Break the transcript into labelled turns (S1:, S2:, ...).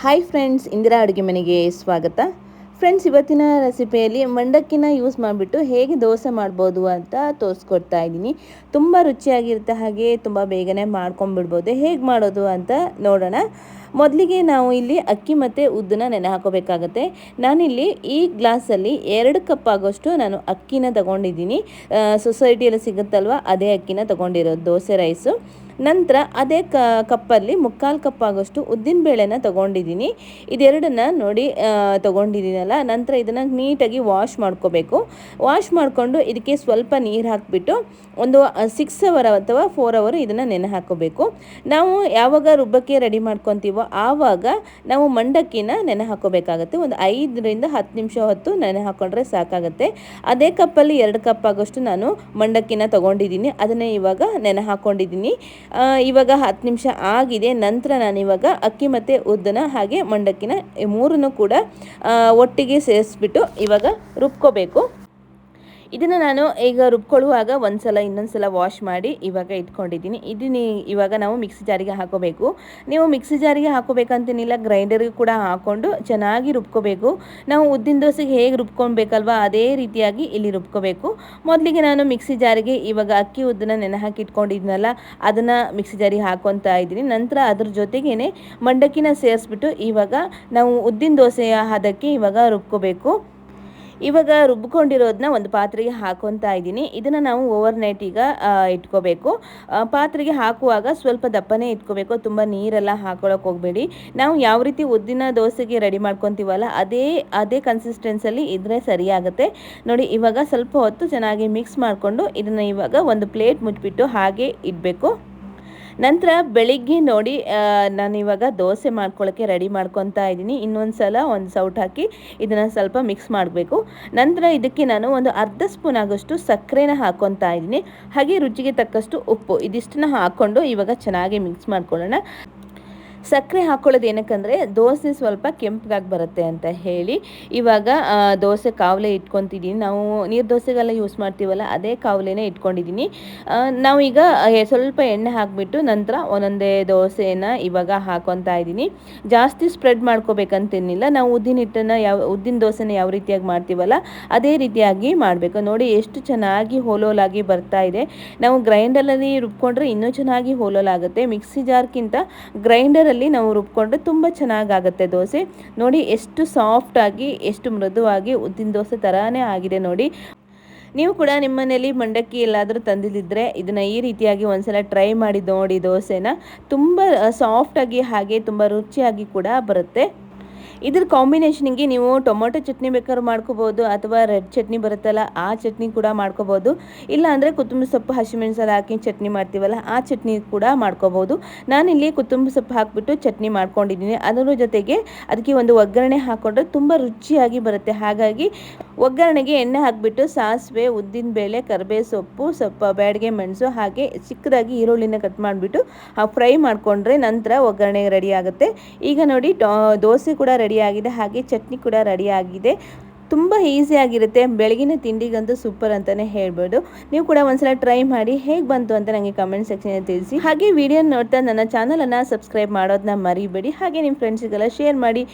S1: Hi friends, Indira ಅಡುಗೆ ಮನೆಗೆ ಸ್ವಾಗತ. ಫ್ರೆಂಡ್ಸ್, ಇವತ್ತಿನ ರೆಸಿಪಿಯಲ್ಲಿ ಮಂಡಕ್ಕಿನ ಯೂಸ್ ಮಾಡಿಬಿಟ್ಟು ಹೇಗೆ ದೋಸೆ ಮಾಡ್ಬೋದು ಅಂತ ತೋರಿಸ್ಕೊಡ್ತಾ ಇದ್ದೀನಿ. ತುಂಬ ರುಚಿಯಾಗಿರುತ್ತೆ, ಹಾಗೆ ತುಂಬ ಬೇಗನೆ ಮಾಡ್ಕೊಂಡ್ಬಿಡ್ಬೋದು. ಹೇಗೆ ಮಾಡೋದು ಅಂತ ನೋಡೋಣ. ಮೊದಲಿಗೆ ನಾವು ಇಲ್ಲಿ ಅಕ್ಕಿ ಮತ್ತು ಉದ್ದನ್ನ ನೆನೆ ಹಾಕೋಬೇಕಾಗತ್ತೆ. ನಾನಿಲ್ಲಿ ಈ ಗ್ಲಾಸಲ್ಲಿ 2 ಕಪ್ ಆಗೋಷ್ಟು ನಾನು ಅಕ್ಕಿನ ತಗೊಂಡಿದ್ದೀನಿ. ಸೊಸೈಟಿಯಲ್ಲಿ ಸಿಗುತ್ತಲ್ವ, ಅದೇ ಅಕ್ಕಿನ ತಗೊಂಡಿರೋದು, ದೋಸೆ ರೈಸು. ನಂತರ ಅದೇ ಕಪ್ಪಲ್ಲಿ 3/4 ಕಪ್ ಆಗೋಷ್ಟು ಉದ್ದಿನಬೇಳೆನ ತೊಗೊಂಡಿದ್ದೀನಿ. ಇದೆರಡನ್ನ ನೋಡಿ ತೊಗೊಂಡಿದ್ದೀನಲ್ಲ. ನಂತರ ಇದನ್ನು ನೀಟಾಗಿ ವಾಶ್ ಮಾಡ್ಕೋಬೇಕು. ವಾಶ್ ಮಾಡಿಕೊಂಡು ಇದಕ್ಕೆ ಸ್ವಲ್ಪ ನೀರು ಹಾಕಿಬಿಟ್ಟು ಒಂದು 6 ಅವರ್ ಅಥವಾ 4 ಅವರ್ ಇದನ್ನು ನೆನೆ ಹಾಕೋಬೇಕು. ನಾವು ಯಾವಾಗ ರುಬ್ಬಕ್ಕೆ ರೆಡಿ ಮಾಡ್ಕೊತೀವೋ ಆವಾಗ ನಾವು ಮಂಡಕ್ಕಿನ ನೆನೆ ಹಾಕೋಬೇಕಾಗತ್ತೆ. ಒಂದು 5ರಿಂದ 10 ನಿಮಿಷ ಹೊತ್ತು ನೆನೆ ಹಾಕ್ಕೊಂಡ್ರೆ ಸಾಕಾಗುತ್ತೆ. ಅದೇ ಕಪ್ಪಲ್ಲಿ 2 ಕಪ್ ಆಗೋಷ್ಟು ನಾನು ಮಂಡಕ್ಕಿನ ತೊಗೊಂಡಿದ್ದೀನಿ. ಅದನ್ನೇ ಇವಾಗ ನೆನೆ ಹಾಕ್ಕೊಂಡಿದ್ದೀನಿ. ಇವಾಗ 10 ನಿಮಿಷ ಆಗಿದೆ. ನಂತರ ನಾನಿವಾಗ ಅಕ್ಕಿ ಮತ್ತು ಉದ್ದನ ಹಾಗೆ ಮಂಡಕ್ಕಿನ ಮೂರನ್ನು ಕೂಡ ಒಟ್ಟಿಗೆ ಸೇರಿಸ್ಬಿಟ್ಟು ಇವಾಗ ರುಬ್ಕೋಬೇಕು. ಇದನ್ನು ನಾನು ಈಗ ರುಬ್ಕೊಳ್ಳುವಾಗ ಇನ್ನೊಂದು ಸಲ ವಾಶ್ ಮಾಡಿ ಇವಾಗ ಇಟ್ಕೊಂಡಿದ್ದೀನಿ. ಇದನ್ನು ಇವಾಗ ನಾವು ಮಿಕ್ಸಿ ಜಾರಿಗೆ ಹಾಕೋಬೇಕು. ನೀವು ಮಿಕ್ಸಿ ಜಾರಿಗೆ ಹಾಕೋಬೇಕಂತೇನಿಲ್ಲ, ಗ್ರೈಂಡರ್ಗೆ ಕೂಡ ಹಾಕ್ಕೊಂಡು ಚೆನ್ನಾಗಿ ರುಬ್ಕೋಬೇಕು. ನಾವು ಉದ್ದಿನ ದೋಸೆಗೆ ಹೇಗೆ ರುಬ್ಕೊಬೇಕಲ್ವ, ಅದೇ ರೀತಿಯಾಗಿ ಇಲ್ಲಿ ರುಬ್ಕೋಬೇಕು. ಮೊದಲಿಗೆ ನಾನು ಮಿಕ್ಸಿ ಜಾರಿಗೆ ಇವಾಗ ಅಕ್ಕಿ ಉದ್ದನ್ನ ನೆನೆ ಹಾಕಿ ಇಟ್ಕೊಂಡಿದ್ನಲ್ಲ, ಅದನ್ನು ಮಿಕ್ಸಿ ಜಾರಿಗೆ ಹಾಕೊತಾ ಇದ್ದೀನಿ. ನಂತರ ಅದ್ರ ಜೊತೆಗೇನೆ ಮಂಡಕ್ಕಿನ ಸೇರಿಸ್ಬಿಟ್ಟು ಇವಾಗ ನಾವು ಉದ್ದಿನ ದೋಸೆಯ ಹದಕ್ಕೆ ಇವಾಗ ರುಬ್ಕೋಬೇಕು. ಇವಾಗ ರುಬ್ಕೊಂಡಿರೋದನ್ನ ಒಂದು ಪಾತ್ರೆಗೆ ಹಾಕೊತಾ ಇದ್ದೀನಿ. ಇದನ್ನು ನಾವು ಓವರ್ನೈಟ್ ಈಗ ಇಟ್ಕೋಬೇಕು. ಪಾತ್ರೆಗೆ ಹಾಕುವಾಗ ಸ್ವಲ್ಪ ದಪ್ಪನೇ ಇಟ್ಕೋಬೇಕು, ತುಂಬ ನೀರೆಲ್ಲ ಹಾಕೊಳ್ಳೋಕೆ ಹೋಗಬೇಡಿ. ನಾವು ಯಾವ ರೀತಿ ಉದ್ದಿನ ದೋಸೆಗೆ ರೆಡಿ ಮಾಡ್ಕೊತೀವಲ್ಲ, ಅದೇ ಕನ್ಸಿಸ್ಟೆನ್ಸಲ್ಲಿ ಇದ್ರೆ ಸರಿಯಾಗುತ್ತೆ. ನೋಡಿ, ಇವಾಗ ಸ್ವಲ್ಪ ಹೊತ್ತು ಚೆನ್ನಾಗಿ ಮಿಕ್ಸ್ ಮಾಡಿಕೊಂಡು ಇದನ್ನು ಇವಾಗ ಒಂದು ಪ್ಲೇಟ್ ಮುಚ್ಚಿಬಿಟ್ಟು ಹಾಗೆ ಇಡಬೇಕು. ನಂತರ ಬೆಳಿಗ್ಗೆ ನೋಡಿ, ನಾನು ಇವಾಗ ದೋಸೆ ಮಾಡ್ಕೊಳ್ಳೋಕ್ಕೆ ರೆಡಿ ಮಾಡ್ಕೊತಾ ಇದ್ದೀನಿ. ಇನ್ನೊಂದು ಸಲ ಒಂದು ಸೌಟ್ ಹಾಕಿ ಇದನ್ನು ಸ್ವಲ್ಪ ಮಿಕ್ಸ್ ಮಾಡಬೇಕು. ನಂತರ ಇದಕ್ಕೆ ನಾನು ಒಂದು ಅರ್ಧ ಸ್ಪೂನ್ ಆಗೋಷ್ಟು ಸಕ್ಕರೆನ ಹಾಕ್ಕೊತಾ ಇದ್ದೀನಿ. ಹಾಗೆ ರುಚಿಗೆ ತಕ್ಕಷ್ಟು ಉಪ್ಪು, ಇದಿಷ್ಟನ್ನ ಹಾಕ್ಕೊಂಡು ಇವಾಗ ಚೆನ್ನಾಗಿ ಮಿಕ್ಸ್ ಮಾಡ್ಕೊಳ್ಳೋಣ. ಸಕ್ಕರೆ ಹಾಕ್ಕೊಳ್ಳೋದು ಏನಕ್ಕಂದರೆ ದೋಸೆ ಸ್ವಲ್ಪ ಕೆಂಪಗಾಗಿ ಬರುತ್ತೆ ಅಂತ ಹೇಳಿ ಇವಾಗ ದೋಸೆ ಕಾವಲೆ ಇಟ್ಕೊತಿದ್ದೀನಿ. ನಾವು ನೀರು ದೋಸೆಗೆಲ್ಲ ಯೂಸ್ ಮಾಡ್ತೀವಲ್ಲ, ಅದೇ ಕಾವಲೆನೇ ಇಟ್ಕೊಂಡಿದ್ದೀನಿ. ನಾವು ಈಗ ಸ್ವಲ್ಪ ಎಣ್ಣೆ ಹಾಕಿಬಿಟ್ಟು ನಂತರ ಒಂದೊಂದೇ ದೋಸೆನ ಇವಾಗ ಹಾಕೊತಾ ಇದ್ದೀನಿ. ಜಾಸ್ತಿ ಸ್ಪ್ರೆಡ್ ಮಾಡ್ಕೋಬೇಕಂತೇನಿಲ್ಲ. ನಾವು ಉದ್ದಿನ ದೋಸೆನ ಯಾವ ರೀತಿಯಾಗಿ ಮಾಡ್ತೀವಲ್ಲ, ಅದೇ ರೀತಿಯಾಗಿ ಮಾಡಬೇಕು. ನೋಡಿ ಎಷ್ಟು ಚೆನ್ನಾಗಿ ಹೋಲೋಲಾಗಿ ಬರ್ತಾ ಇದೆ. ನಾವು ಗ್ರೈಂಡರಲ್ಲಿ ರುಬ್ಕೊಂಡ್ರೆ ಇನ್ನೂ ಚೆನ್ನಾಗಿ ಹೋಲೋಲಾಗುತ್ತೆ. ಮಿಕ್ಸಿ ಜಾರ್ಗಿಂತ ಗ್ರೈಂಡರಲ್ಲಿ ನಾವು ರುಬ್ಕೊಂಡ್ರೆ ತುಂಬ ಚೆನ್ನಾಗಾಗುತ್ತೆ ದೋಸೆ. ನೋಡಿ ಎಷ್ಟು ಸಾಫ್ಟಾಗಿ, ಎಷ್ಟು ಮೃದುವಾಗಿ ಉದ್ದಿನ ದೋಸೆ ಥರನೇ ಆಗಿದೆ ನೋಡಿ. ನೀವು ಕೂಡ ನಿಮ್ಮ ಮನೇಲಿ ಮಂಡಕ್ಕಿ ಎಲ್ಲಾದರೂ ತಂದಿದ್ದರೆ ಇದನ್ನು ಈ ರೀತಿಯಾಗಿ ಒಂದ್ಸಲ ಟ್ರೈ ಮಾಡಿ ನೋಡಿ. ದೋಸೆನ ತುಂಬ ಸಾಫ್ಟಾಗಿ ಹಾಗೆ ತುಂಬ ರುಚಿಯಾಗಿ ಕೂಡ ಬರುತ್ತೆ. ಇದ್ರ ಕಾಂಬಿನೇಷನಿಗೆ ನೀವು ಟೊಮೊಟೊ ಚಟ್ನಿ ಬೇಕಾದ್ರೂ ಮಾಡ್ಕೋಬೋದು, ಅಥವಾ ರೆಡ್ ಚಟ್ನಿ ಬರುತ್ತಲ್ಲ ಆ ಚಟ್ನಿ ಕೂಡ ಮಾಡ್ಕೋಬೋದು. ಇಲ್ಲ ಅಂದರೆ ಕೊತ್ತಂಬರಿ ಸೊಪ್ಪು ಹಸಿಮೆಣಸಲ್ಲಿ ಹಾಕಿ ಚಟ್ನಿ ಮಾಡ್ತೀವಲ್ಲ, ಆ ಚಟ್ನಿ ಕೂಡ ಮಾಡ್ಕೋಬೋದು. ನಾನಿಲ್ಲಿ ಕೊತ್ತಂಬರಿ ಸೊಪ್ಪು ಹಾಕಿಬಿಟ್ಟು ಚಟ್ನಿ ಮಾಡ್ಕೊಂಡಿದ್ದೀನಿ. ಅದರ ಜೊತೆಗೆ ಅದಕ್ಕೆ ಒಂದು ಒಗ್ಗರಣೆ ಹಾಕ್ಕೊಂಡ್ರೆ ತುಂಬ ರುಚಿಯಾಗಿ ಬರುತ್ತೆ. ಹಾಗಾಗಿ ಒಗ್ಗರಣೆಗೆ ಎಣ್ಣೆ ಹಾಕಿಬಿಟ್ಟು ಸಾಸಿವೆ, ಉದ್ದಿನಬೇಳೆ, ಕರಿಬೇವು ಸೊಪ್ಪು, ಸ್ವಲ್ಪ ಬ್ಯಾಡಗೆ ಮೆಣಸು, ಹಾಗೆ ಚಿಕ್ಕದಾಗಿ ಈರುಳ್ಳಿನ ಕಟ್ ಮಾಡಿಬಿಟ್ಟು ಫ್ರೈ ಮಾಡಿಕೊಂಡ್ರೆ ನಂತರ ಒಗ್ಗರಣೆ ರೆಡಿ ಆಗುತ್ತೆ. ಈಗ ನೋಡಿ, ದೋಸೆ ಕೂಡ ರೆಡಿ ಆಗಿದೆ, ಹಾಗೆ ಚಟ್ನಿ ಕೂಡ ರೆಡಿ ಆಗಿದೆ. ತುಂಬ ಈಸಿಯಾಗಿರುತ್ತೆ. ಬೆಳಗಿನ ತಿಂಡಿಗಂತೂ ಸೂಪರ್ ಅಂತಲೇ ಹೇಳ್ಬೋದು. ನೀವು ಕೂಡ ಒಂದ್ಸಲ ಟ್ರೈ ಮಾಡಿ ಹೇಗೆ ಬಂತು ಅಂತ ನನಗೆ ಕಮೆಂಟ್ ಸೆಕ್ಷನಲ್ಲಿ ತಿಳಿಸಿ. ಹಾಗೆ ವಿಡಿಯೋ ನೋಡ್ತಾ ನನ್ನ ಚಾನಲನ್ನು ಸಬ್ಸ್ಕ್ರೈಬ್ ಮಾಡೋದನ್ನ ಮರಿಬೇಡಿ. ಹಾಗೆ ನಿಮ್ಮ ಫ್ರೆಂಡ್ಸಿಗೆಲ್ಲ ಶೇರ್ ಮಾಡಿ.